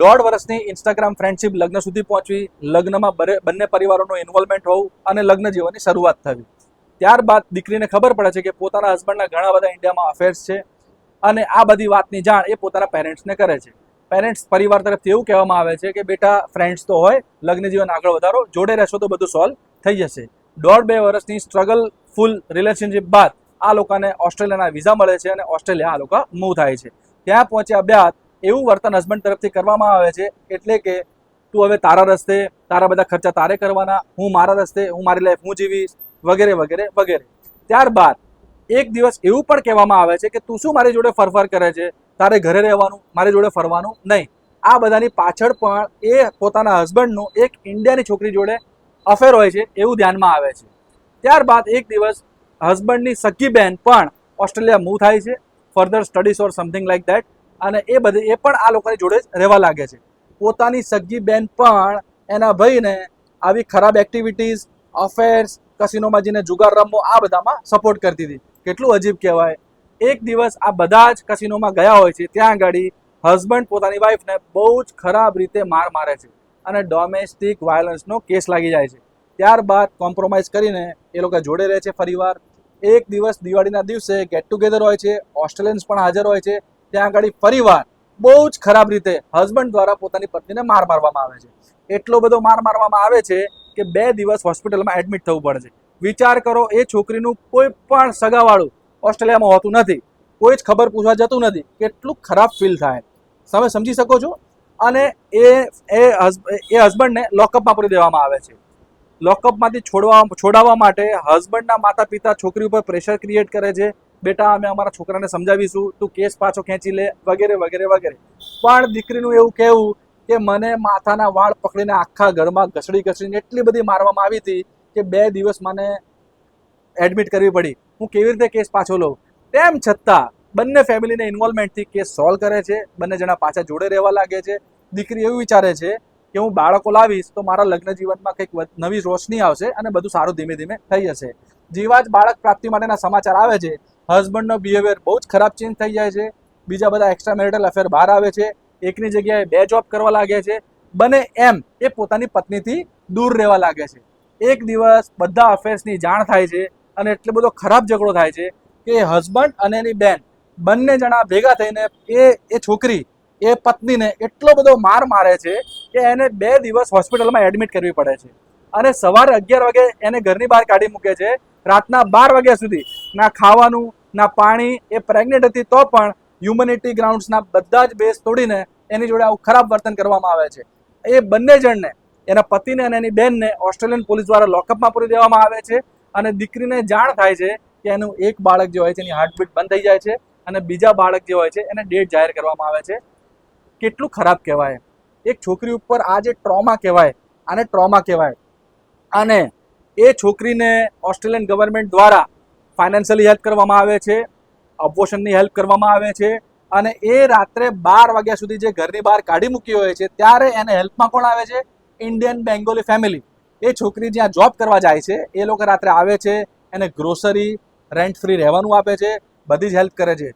1.5 વર્ષની Instagram friendship લગ્ન સુધી પહોંચવી, લગ્નમાં બંને પરિવારોનું ઇન્વોલ્વમેન્ટ હોવું અને લગ્ન જીવનની શરૂઆત થવી. ત્યારબાદ દીકરીને ખબર પડે છે કે પોતાના હસબન્ડના ઘણા બધા ઇન્ડિયામાં અફેર્સ છે અને આ બધી વાતની જાણ એ પોતાના પેરેન્ટ્સને કરે છે. પેરેન્ટ્સ પરિવાર તરફથી એવું કહેવામાં આવે છે કે બેટા ફ્રેન્ડ્સ તો હોય, લગ્ન જીવન આગળ વધારો, જોડે રહેશો તો બધું સોલ્વ થઈ જશે. 1.5-2 વર્ષની સ્ટ્રગલ ફૂલ રિલેશનશિપ બાદ આ લોકોને ઓસ્ટ્રેલિયાના વિઝા મળે છે અને ઓસ્ટ્રેલિયા આ લોકો મૂવ થાય છે. ત્યાં પહોંચ્યા બાદ એવું વર્તન હસબન્ડ તરફથી કરવામાં આવે છે, એટલે કે તું હવે તારા રસ્તે, તારા બધા ખર્ચા તારે કરવાના, હું મારા રસ્તે, હું મારી લાઈફ હું જીવીશ, વગેરે વગેરે વગેરે. ત્યારબાદ એક દિવસ એવું પણ કહેવામાં આવે છે કે તું શું મારી જોડે ફરફર કરે છે, તારે ઘરે રહેવાનું, મારી જોડે ફરવાનું નહીં. આ બધાની પાછળ પણ એ પોતાના હસબન્ડનું એક ઇન્ડિયાની છોકરી જોડે અફેર હોય છે એવું ધ્યાનમાં આવે છે. ત્યારબાદ એક દિવસ હસબન્ડની સગી બહેન પણ ઓસ્ટ્રેલિયા મૂવ થાય છે, further studies or something like that, અને એ પણ આ લોકોની જોડે જ રહેવા લાગે છે. પોતાની સગી બહેન પણ એના ભાઈને આવી ખરાબ એક્ટિવિટીઝ, અફેર્સ, કસિનોમાં જઈને જુગાર રમવો, આ બધામાં સપોર્ટ કરતી હતી. કેટલું અજીબ કહેવાય. એક દિવસ આ બધા જ કસિનોમાં ગયા હોય છે, ત્યાં આગળ હસબન્ડ પોતાની વાઈફને બહુ જ ખરાબ રીતે મારે છે અને ડોમેસ્ટિક વાયોલન્સનો કેસ લાગી જાય છે. ત્યારબાદ કોમ્પ્રોમાઇઝ કરીને એ લોકો જોડે રહે છે ફરીવાર. એક દિવસ દિવાળીના દિવસે ગેટ ટુગેધર હોય છે, ઓસ્ટ્રેલિયન્સ પણ હાજર હોય છે. ત્યાં આગળ ફરીવાર બહુ જ ખરાબ રીતે હસબન્ડ દ્વારા પોતાની પત્નીને મારવામાં આવે છે. એટલો બધો મારવામાં આવે છે કે 2 દિવસ હોસ્પિટલમાં એડમિટ થવું પડે છે. વિચાર કરો, એ છોકરીનું કોઈ પણ સગાવાળું ઓસ્ટ્રેલિયામાં હોતું નથી, કોઈ જ ખબર પૂછવા જતું નથી. કેટલું ખરાબ ફીલ થાય, તમે સમજી શકો છો. અને એ હસબન્ડને લોકઅપમાં પૂરી દેવામાં આવે છે. લોકઅપમાંથી છોડાવવા માટે હસબન્ડના માતા પિતા છોકરી ઉપર પ્રેશર ક્રિએટ કરે છે. બેટા અમે અમારા છોકરાને સમજાવીશું, તું કેસ પાછો ખેંચી લે, વગેરે વગેરે વગેરે. પણ દીકરીનું એવું કહેવું કે મને માથાના વાળ પકડીને આખા ઘરમાં ઘસડીને એટલી બધી મારવામાં આવી હતી કે 2 દિવસ મને એડમિટ કરવી પડી. હું કેવી રીતે કેસ પાછો લઉં? તેમ છતાં બંને ફેમિલીને ઇન્વોલ્વમેન્ટથી કેસ સોલ્વ કરે છે. બંને જણા પાછા જોડે રહેવા લાગે છે. દીકરી એવું વિચારે છે કે હું બાળકો લાવીશ તો મારા લગ્ન જીવનમાં કંઈક નવી રોશની આવશે અને બધું સારું ધીમે ધીમે થઈ જશે. જેવા જ બાળક પ્રાપ્તિ માટેના સમાચાર આવે છે, હસબન્ડનો બિહેવિયર બહુ જ ખરાબ ચેન્જ થઈ જાય છે. બીજા બધા એક્સ્ટ્રા મેરિટલ અફેર બહાર આવે છે. એકની જગ્યાએ 2 જોબ કરવા લાગે છે. બને એમ એ પોતાની પત્નીથી દૂર રહેવા લાગે છે. એક દિવસ બધા અફેર્સની જાણ થાય છે અને એટલો બધો ખરાબ ઝઘડો થાય છે કે હસબન્ડ અને એની બેન બંને જણા ભેગા થઈને એ છોકરી, એ પત્નીને એટલો બધો મારે છે કે એને 2 દિવસ હોસ્પિટલમાં એડમિટ કરવી પડે છે. અને સવારે 11 વાગે એને ઘરની બહાર કાઢી મૂકે છે. રાતના 12 વાગ્યા સુધી ના ખાવાનું ના પાણી. એ પ્રેગ્નેન્ટ હતી તો પણ હ્યુમનિટી ગ્રાઉન્ડ્સના બધા જ બેઝ તોડીને એની જોડે આવું ખરાબ વર્તન કરવામાં આવે છે. એ બંને જણને, એના પતિને અને એની બેનને ઓસ્ટ્રેલિયન પોલીસ દ્વારા લોકઅપમાં પૂરી દેવામાં આવે છે. અને દીકરીને જાણ થાય છે કે એનું એક બાળક જે હોય છે એની હાર્ટબીટ બંધ થઈ જાય છે અને બીજા બાળક જે હોય છે એને ડેટ જાહેર કરવામાં આવે છે. કેટલું ખરાબ કહેવાય. એક છોકરી ઉપર આ જે ટ્રોમા કહેવાય, આને ટ્રોમા કહેવાય. અને એ છોકરીને ઓસ્ટ્રેલિયન ગવર્મેન્ટ દ્વારા ફાઇનાન્શિયલી હેલ્પ કરવામાં આવે છે, અબોર્શનની હેલ્પ કરવામાં આવે છે. અને એ રાત્રે 12 વાગ્યા સુધી જે ઘરની બહાર કાઢી મૂકી હોય છે ત્યારે એને હેલ્પમાં કોણ આવે છે? Indian Bengali family. એ છોકરી જ્યાં જોબ કરવા જાય છે એ લોકો રાત્રે આવે છે, એને ગ્રોસરી, રેન્ટ ફ્રી રહેવાનું આપે છે, બધી જ હેલ્પ કરે છે.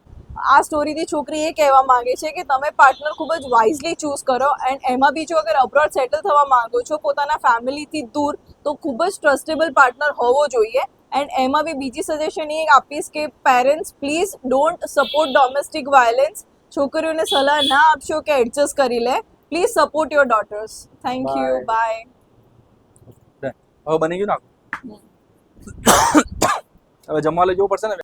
આ સ્ટોરીથી છોકરી એ કહેવા માંગે છે કે તમે પાર્ટનર ખૂબ જ વાઇઝલી ચૂઝ કરો, એન્ડ એમાં બી જો અગર અબ્રોડ સેટલ થવા માંગો છો પોતાના ફેમિલીથી દૂર, તો ખૂબ જ ટ્રસ્ટેબલ પાર્ટનર હોવો જોઈએ. એન્ડ એમાં બી બીજી સજેશન એ આપીશ કે parents please don't support domestic violence. છોકરીઓને સલાહ ના આપશો કે એડજસ્ટ કરી લે. Please support your daughters. Thank you. Bye. હવે બની ગયું ને હવે જમવા લઈ જવું પડશે ને.